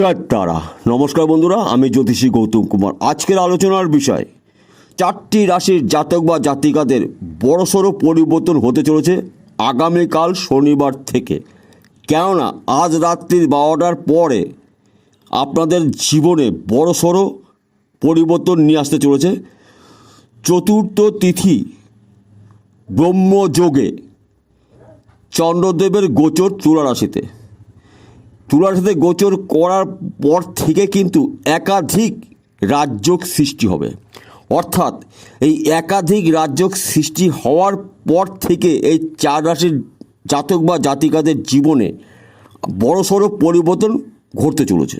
জয় তারা। নমস্কার বন্ধুরা, আমি জ্যোতিষী গৌতম কুমার। আজকের আলোচনার বিষয়, 4টি রাশির জাতক বা জাতিকাদের বড়সড় পরিবর্তন হতে চলেছে আগামীকাল শনিবার থেকে। কেননা আজ রাত্রির 12টার পরে আপনাদের জীবনে বড়সড় পরিবর্তন নিয়ে আসতে চলেছে। চতুর্থ তিথি ব্রহ্মযোগে চন্দ্রদেবের গোচর তুলা রাশিতে গোচর করার পর থেকে কিন্তু একাধিক রাজযোগ সৃষ্টি হবে। অর্থাৎ এই একাধিক রাজযোগ সৃষ্টি হওয়ার পর থেকে এই 4 রাশির জাতক বা জাতিকাদের জীবনে বড়সড় পরিবর্তন ঘটতে চলেছে।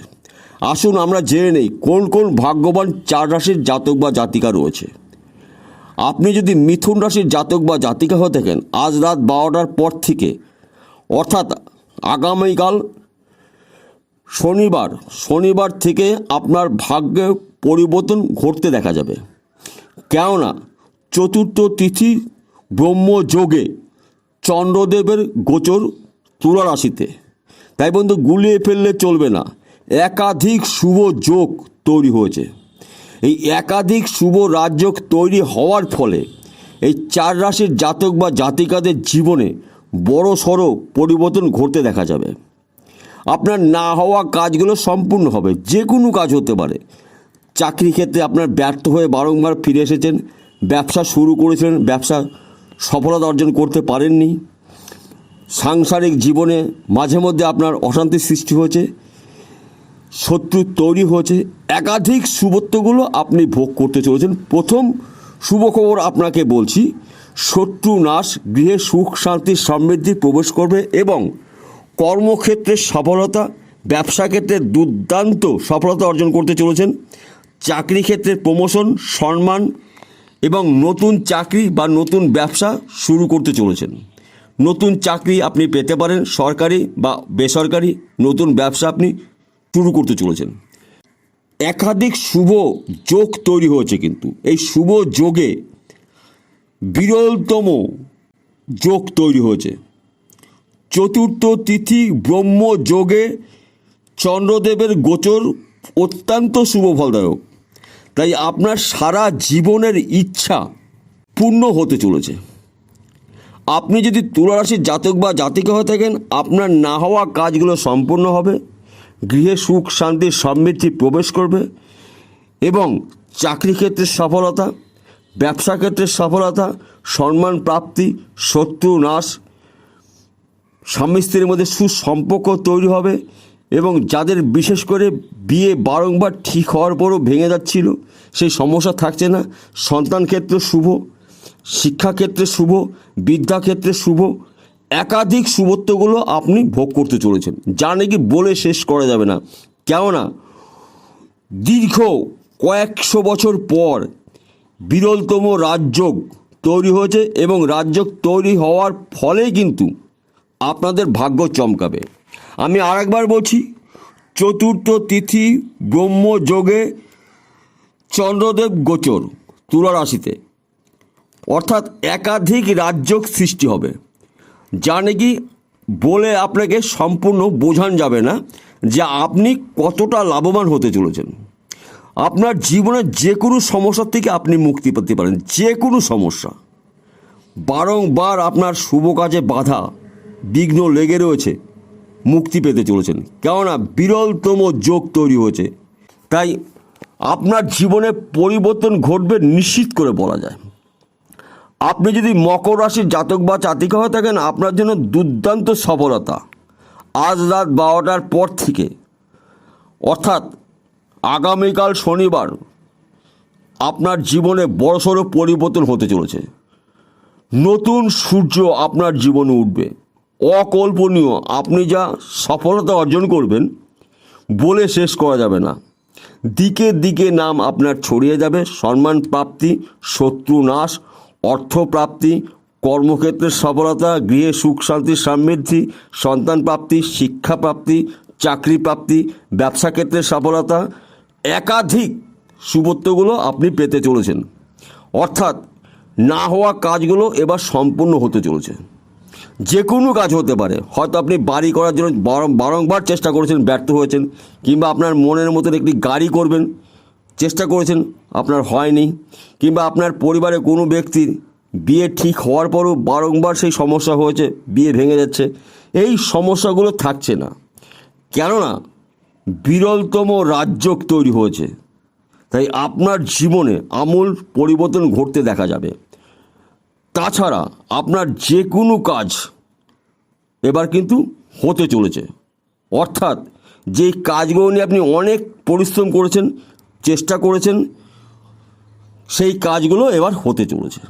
আসুন আমরা জেনে নেই কোন কোন ভাগ্যবান 4 রাশির জাতক বা জাতিকা রয়েছে। আপনি যদি মিথুন রাশির জাতক বা জাতিকা হয়ে থাকেন, আজ রাত 12টার পর থেকে অর্থাৎ আগামীকাল শনিবার থেকে আপনার ভাগ্যে পরিবর্তন ঘটতে দেখা যাবে। কেননা চতুর্থ তিথি ব্রহ্মযোগে চন্দ্রদেবের গোচর তুলা রাশিতে। তাই বন্ধু, গুলিয়ে ফেললে চলবে না, একাধিক শুভ যোগ তৈরি হয়েছে। এই একাধিক শুভ রাজযোগ তৈরি হওয়ার ফলে এই 4 রাশির জাতক বা জাতিকাদের জীবনে বড়সড় পরিবর্তন ঘটতে দেখা যাবে। আপনার না হওয়া কাজগুলো সম্পূর্ণ হবে। যে কোনো কাজ হতে পারে। চাকরি ক্ষেত্রে আপনার ব্যর্থ হয়ে বারংবার ফিরে এসেছেন, ব্যবসা শুরু করেছিলেন, ব্যবসা সফলতা অর্জন করতে পারেননি, সাংসারিক জীবনে মাঝে মধ্যে আপনার অশান্তির সৃষ্টি হয়েছে, শত্রু তৈরি হয়েছে, একাধিক শুভত্বগুলো আপনি ভোগ করতে চলেছেন। প্রথম শুভ খবর আপনাকে বলছি, শত্রু নাশ, গৃহে সুখ শান্তি সমৃদ্ধি প্রবেশ করবে এবং কর্মক্ষেত্রে সফলতা, ব্যবসা ক্ষেত্রে দুর্দান্ত সফলতা অর্জন করতে চলেছেন। চাকরি ক্ষেত্রে প্রমোশন, সম্মান এবং নতুন চাকরি বা নতুন ব্যবসা শুরু করতে চলেছেন। নতুন চাকরি আপনি পেতে পারেন, সরকারি বা বেসরকারি নতুন ব্যবসা আপনি শুরু করতে চলেছেন। একাধিক শুভ যোগ তৈরি হয়েছে, কিন্তু এই শুভ যোগে বিরলতম যোগ তৈরি হয়েছে। চতুর্থ তিথি ব্রহ্মযোগে চন্দ্রদেবের গোচর অত্যন্ত শুভ ফলদায়ক। তাই আপনার সারা জীবনের ইচ্ছা পূর্ণ হতে চলেছে। আপনি যদি তুলা রাশির জাতক বা জাতিকা হয়ে থাকেন, আপনার না হওয়া কাজগুলো সম্পূর্ণ হবে, গৃহে সুখ শান্তি সমৃদ্ধি প্রবেশ করবে এবং চাকরি ক্ষেত্রে সফলতা, ব্যবসা ক্ষেত্রে সফলতা, সম্মান প্রাপ্তি, শত্রু নাশ, স্বামী স্ত্রীর মধ্যে সুসম্পর্ক তৈরি হবে এবং যাদের বিশেষ করে বিয়ে বারংবার ঠিক হওয়ার পরও ভেঙে যাচ্ছিল, সেই সমস্যা থাকছে না। সন্তান ক্ষেত্রে শুভ, শিক্ষাক্ষেত্রে শুভ, বিদ্যাক্ষেত্রে শুভ, একাধিক শুভত্বগুলো আপনি ভোগ করতে চলেছেন, যা নাকি বলে শেষ করা যাবে না। কেননা দীর্ঘ কয়েকশো বছর পর বিরলতম রাজযোগ তৈরি হয়েছে এবং রাজযোগ তৈরি হওয়ার ফলে কিন্তু আপনাদের ভাগ্য চমকাবে। আমি আরেকবার বলছি, চতুর্থ তিথি ব্রহ্মযোগে চন্দ্রদেব গোচর তুলা রাশিতে, অর্থাৎ একাধিক রাজযোগ সৃষ্টি হবে, যা নাকি বলে আপনাকে সম্পূর্ণ বোঝানো যাবে না যে আপনি কতটা লাভবান হতে চলেছেন। আপনার জীবনের যে কোনো সমস্যা থেকে আপনি মুক্তি পেতে পারেন। যে কোনো সমস্যা, বারংবার আপনার শুভ কাজে বাধা বিঘ্ন লেগে রয়েছে, মুক্তি পেতে চলেছেন। কেননা বিরলতম যোগ তৈরি হয়েছে। তাই আপনার জীবনে পরিবর্তন ঘটবে নিশ্চিত করে বলা যায়। আপনি যদি মকর রাশির জাতক বা জাতিকা হয়ে থাকেন, আপনার জন্য দুর্দান্ত সফলতা আজ রাত 12টার পর থেকে, অর্থাৎ আগামীকাল শনিবার আপনার জীবনে বড়সড় পরিবর্তন হতে চলেছে। নতুন সূর্য আপনার জীবনে উঠবে, অকল্পনীয়। আপনি যা সফলতা অর্জন করবেন বলে শেষ করা যাবে না। দিকে দিকে নাম আপনার ছড়িয়ে যাবে, সম্মান প্রাপ্তি, শত্রু নাশ, অর্থপ্রাপ্তি, কর্মক্ষেত্রের সফলতা, গৃহে সুখ শান্তি সমৃদ্ধি, সন্তান প্রাপ্তি, শিক্ষা প্রাপ্তি, চাকরি প্রাপ্তি, ব্যবসা ক্ষেত্রে সফলতা, একাধিক শুভত্বগুলো আপনি পেতে চলেছেন। অর্থাৎ না হওয়া কাজগুলো এবার সম্পূর্ণ হতে চলেছে। যে কোনো কাজ হতে পারে। হয়তো আপনি বাড়ি করার জন্য বারংবার চেষ্টা করেছেন, ব্যর্থ হয়েছেন, কিংবা আপনার মনের মতন একটি গাড়ি করবেন, চেষ্টা করেছেন, আপনার হয়নি, কিংবা আপনার পরিবারে কোনো ব্যক্তির বিয়ে ঠিক হওয়ার পরও বারংবার সেই সমস্যা হয়েছে, বিয়ে ভেঙে যাচ্ছে। এই সমস্যাগুলো থাকছে না, কেননা বিরলতম রাজযোগ তৈরি হয়েছে। তাই আপনার জীবনে আমূল পরিবর্তন ঘটতে দেখা যাবে। তাছাড়া আপনার যে কোনো কাজ এবার কিন্তু হতে চলেছে, অর্থাৎ যেই কাজগুলো নিয়ে আপনি অনেক পরিশ্রম করেছেন, চেষ্টা করেছেন, সেই কাজগুলো এবার হতে চলেছে।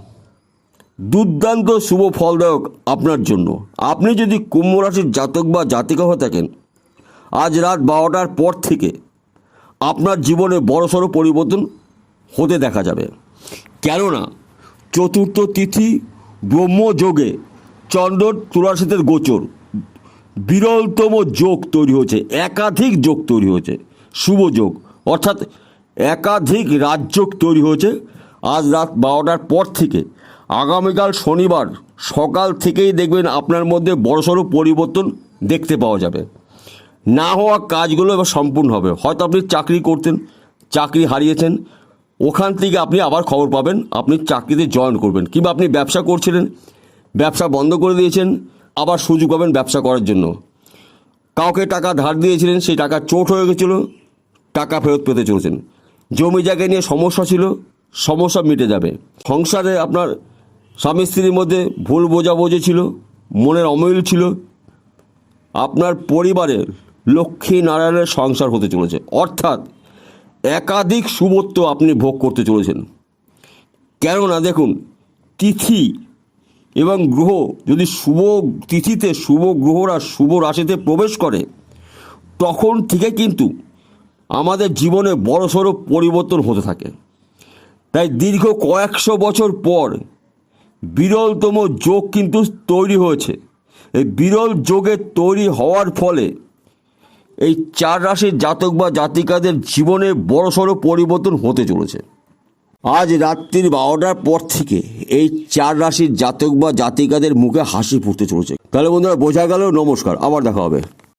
দুর্দান্ত শুভ ফলদায়ক আপনার জন্য। আপনি যদি কুম্ভ রাশির জাতক বা জাতিকা হয়ে থাকেন, আজ রাত 12টার পর থেকে আপনার জীবনে বড়সড় পরিবর্তন হতে দেখা যাবে। কেননা চতুর্থ তিথি ব্রহ্মযোগে চন্দ্র তুলারাশিতে গোচর, বিরলতম যোগ তৈরি হয়েছে, একাধিক যোগ তৈরি হয়েছে, শুভ যোগ, অর্থাৎ একাধিক রাজযোগ তৈরি হয়েছে। আজ রাত 12টার পর থেকে আগামীকাল শনিবার সকাল থেকেই দেখবেন আপনার মধ্যে বড়সড় পরিবর্তন দেখতে পাওয়া যাবে। না হওয়া কাজগুলো এবার সম্পূর্ণ হবে। হয়তো আপনি চাকরি করতেন, চাকরি হারিয়েছেন, ওখান থেকে আপনি আবার খবর পাবেন, আপনি চাকরিতে জয়েন করবেন, কিংবা আপনি ব্যবসা করছিলেন, ব্যবসা বন্ধ করে দিয়েছেন, আবার সুযোগ পাবেন ব্যবসা করার জন্য। কাউকে টাকা ধার দিয়েছিলেন, সেই টাকা চোট হয়ে গেছিলো, টাকা ফেরত পেতে চলেছেন। জমি জায়গা নিয়ে সমস্যা ছিল, সমস্যা মিটে যাবে। সংসারে আপনার স্বামী স্ত্রীর মধ্যে ভুল বোঝাবুঝি ছিল, মনের অমিল ছিল, আপনার পরিবারে লক্ষ্মী নারায়ণের সংসার হতে চলেছে, অর্থাৎ একাধিক শুভত্ব আপনি ভোগ করতে চলেছেন। কেননা দেখুন, তিথি এবং গ্রহ যদি শুভ তিথিতে শুভ গ্রহরা শুভ রাশিতে প্রবেশ করে, তখন থেকে কিন্তু আমাদের জীবনে বড়সড় পরিবর্তন হতে থাকে। তাই দীর্ঘ কয়েকশো বছর পর বিরলতম যোগ কিন্তু তৈরি হয়েছে। এই বিরল যোগে তৈরি হওয়ার ফলে এই 4 রাশির জাতক বা জাতিকাদের জীবনে বড়সড় পরিবর্তন হতে চলেছে। আজ রাত্রির 12টার পর থেকে এই 4 রাশির জাতক বা জাতিকাদের মুখে হাসি ফুটতে চলেছে। তাহলে বন্ধুরা বোঝা গেল। নমস্কার, আবার দেখা হবে।